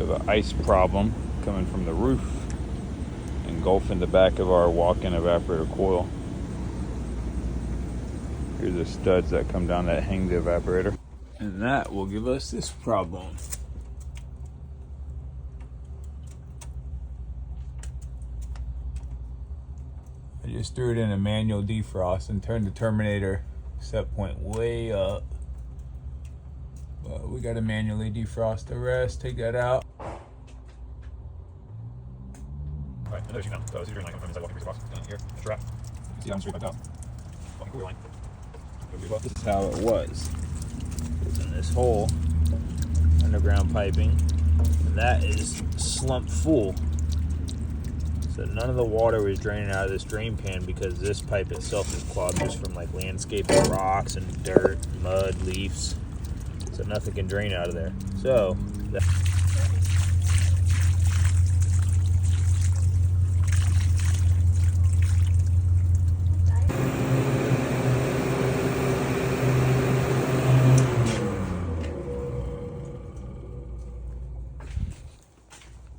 We have an ice problem coming from the roof, engulfing the back of our walk-in evaporator coil. Here's the studs that come down that hang the evaporator. And that will give us this problem. I just threw it in a manual defrost and turned the terminator set point way up. But we gotta manually defrost the rest, take that out. Alright, another issue now. So this is your line coming from inside walking across down here. It's a wrap. You can see I'm straight back out. Walking cooler line. This is how it was. It's in this hole, underground piping, and that is slumped full. So none of the water was draining out of this drain pan because this pipe itself is clogged just from like landscaping rocks and dirt, mud, leaves. So nothing can drain out of there. So